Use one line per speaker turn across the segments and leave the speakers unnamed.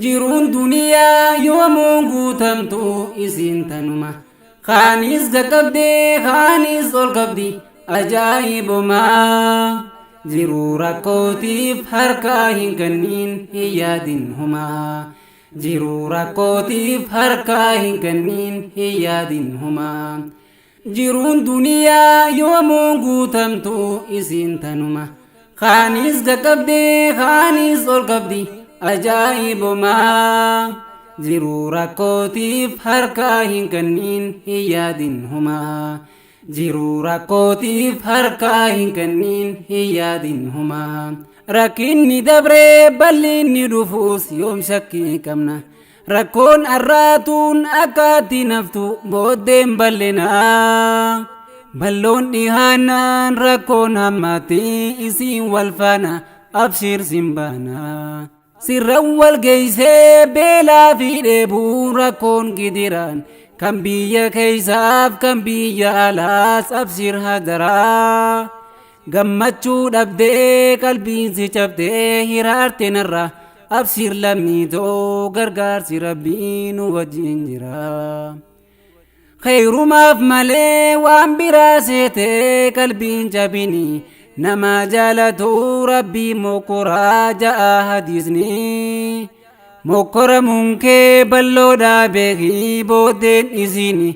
jiruun duniyaa yoomuun guutamtu isiin tanuma kaanis gaqabdee kaanis ol qabdi ajaa'ibumaa jiruu rakkootiif harkaa hin kennin hin yaadin humaa jiruu rakkootiif harkaa hin kennin hin yaadin humaa jiruun duniyaa yoomuun guutamtu isiin tanuma kaanis gaqabdee kaanis ol qabdi ajaa'ibumaa jiruu rakkootiif harkaa hin kennin hin yaadin humaa jiruu rakkootiif harkaa hin kennin hin yaadin humaa rakkinni dabree bal'inni dhufuus yoom shakkii qabna rakkoon arraatuun akkaatti naftu booddeen bal'inaa balloon dhihaannaan rakkoon hammaatii isiin wal faana abshir simbaanaa sirran wal geeysee beelaa fi dheebuu rakkoon gidiraan kan biyya keeysaaf kan biyya alaas abshir hadaraa gammachuu dhabdee qalbiin si cabdee hiraarte narra abshir lammiitoo gargaarsi rabbii nu wajjin jira khayrumaaf malee waan biraa seetee qalbiin cabini nama jaalatu rabbii mokoraa ja'a hadiisni mokora munkee balloodhaa beekii booddeen isiini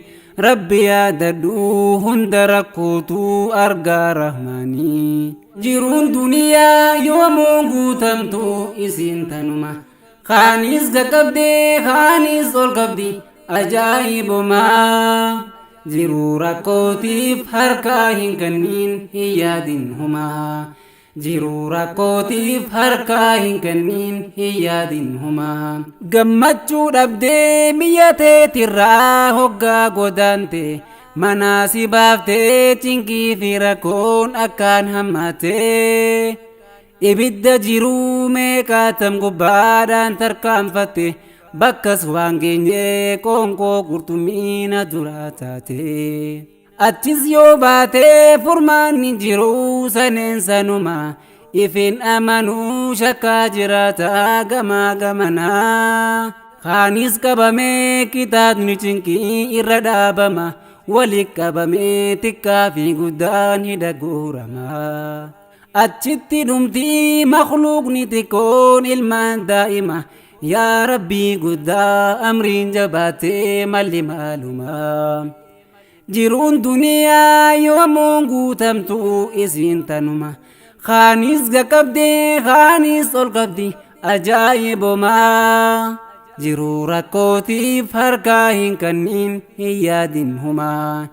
rabbi yaadadhu hunda rakkootuu argaa rahmaanii jiruun duniyaa yoomuun guutamtu isiin tanuma kaanis gaqabdee kaanis ol qabdi ajaa'ibumaa jiruu rakkootiif harkaa hin kennin hin yaadin humaa jiruu rakkootiif harkaa hin kennin hin yaadin humaa gammachuu dhabdee biyya teetirraa hoggaa godaante manaa si baaftee cinkii fi rakkoon akkaan hammaatee ibidda jiruu meeqaatam gubbaadhaan tarkaanfatte bakkas waan geenye qoonqoo qurxummiina duraa taate achis yoo baatee furmaanni jiruu saneen sanuma ifin amanuu shakkaa jiraata gamaa gamanaa kaanis qabamee kitaabni cinkii irra dhaabama walitti qabamee xiqqaa fi guddaan hidha guurama achitti dhumtii makluuqni xiqqoon ilmaan daa'ima yaa rabbii guddaa amriin jabaatee malli maalumaa jiruun duniyaa yoomuun guutamtu isiin tanuma kaanis gaqabdee kaanis ol qabdi ajaa'ibumaa jiruu rakkootiif harkaa hin kennin hin yaadin humaa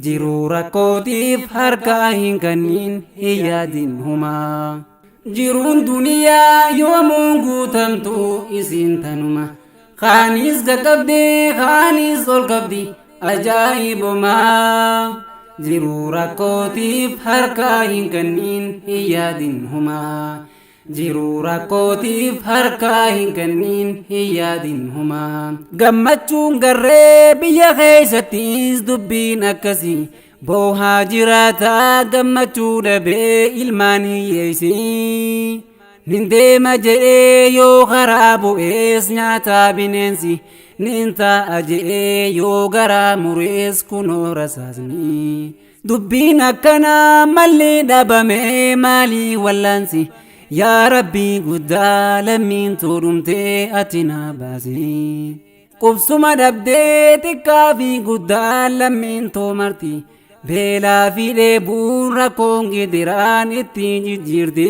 jiruu rakkootiif harkaa hin kennin hin yaadin humaa jiruun duniyaa yoomuun guutamtu isiin tanuma kaanis gaqabdee kaanis ol qabdi ajaa'ibumaa jiruu rakkootiif harkaa hin kennin hin yaadin humaa jiruu rakkootiif harkaa hin kennin hin yaadin humaa gammachuun garree biyya keeysattis dubbiin akkasii boohaa jiraataa gammachuu dhabee ilmaan hiyyeeysi nin deema jedhee yoo karaa bu'ees nyaataa bineensi nin taa'a jedhee yoo garaa murees kunoo rasaasni dubbiin akkanaa malli dhabamee maalii wallaansi yaa rabbii guddaa lammiin tuudhumtee ati naa baasi qubsuma dhabdee xiqqaa fi guddaa lammiin toomarti beelaa fi dheebuun rakkoon gidiraan ittiin jijjiirti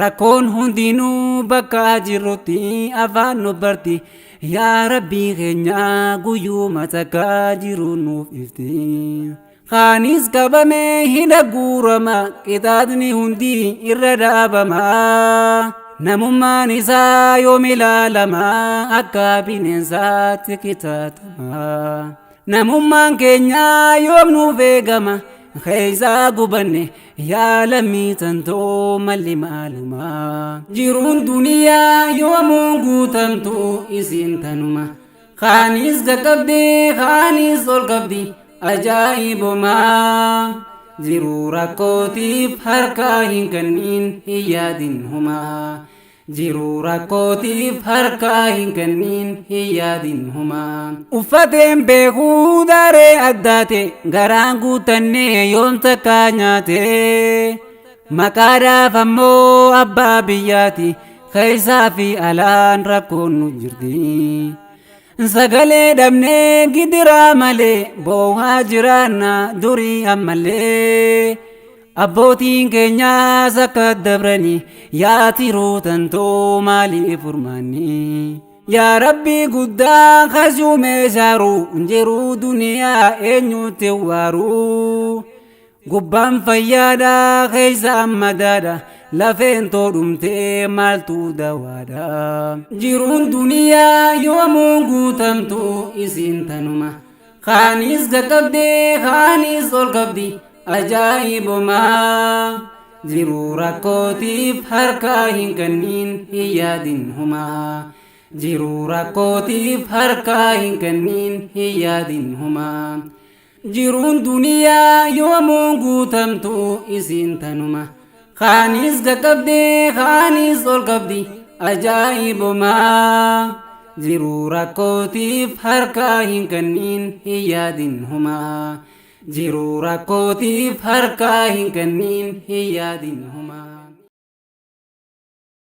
rakkoon hundinuu bakka jirrutti afaan nu barti yaa rabbii keenya guyyuu matakkaa jiru nuuf ifti kaanis qabamee hidha guurama qixaatni hundi irra dhaabama namummaan isaa yoom ilaalama akka bineensaatti qixaatama namummaan keenya yoom nuuf eegama keeysaa gubanne yaa lammii tantoo malli maalumaa jiruun duniyaa yoomuun guutamtu isiin tanuma kaanis gaqabdee kaanis ol qabdi ajaa'ibumaa jiruu rakkootiif harkaa hin kennin hin yaadin humaa jiruu rakkootiif harkaa hin kenniin hin yaadin humaa. Uffateen beekuu daree addaate garaan guutannee yoom takka nyaate maqaadhaaf ammoo abbaa biyyaati keessaa fi alaan rakkoon nu jirti. Sagalee dhabnee gidiraa malee boo'aa jiraanna durii ammallee abbootiin keenyaas akka dabranii yaa tiruu tantoo maaliif furmaanni. Yaa Rabbi guddaa kasuu meeshaaru jiruu duniyaa eenyutti waaru gubbaan fayyaadha keessa madaadha lafeen toodhumtee maaltu dawaadha. Jiruun duniyaa yoomuu guutamtu isiin tanuma kaanis gaqqabdee kaanis ol qabdi ajaa'ibumaa. Jiruu rakkootiif harkaa hin kenniin hin yaadin humaa. Jiruu rakkootiif harkaa hin kenniin hin yaadin humaa. Jiruun duniyaa yoomuu guutamtu isiin tanuma kaanis gaqqabdee kaanis ol qabdi ajaa'ibumaa. Jiruu rakkootiif harkaa hin kenniin hin yaadin humaa. Jiruu rakkootiif harkaa hin kenniin hin yaadin humaa.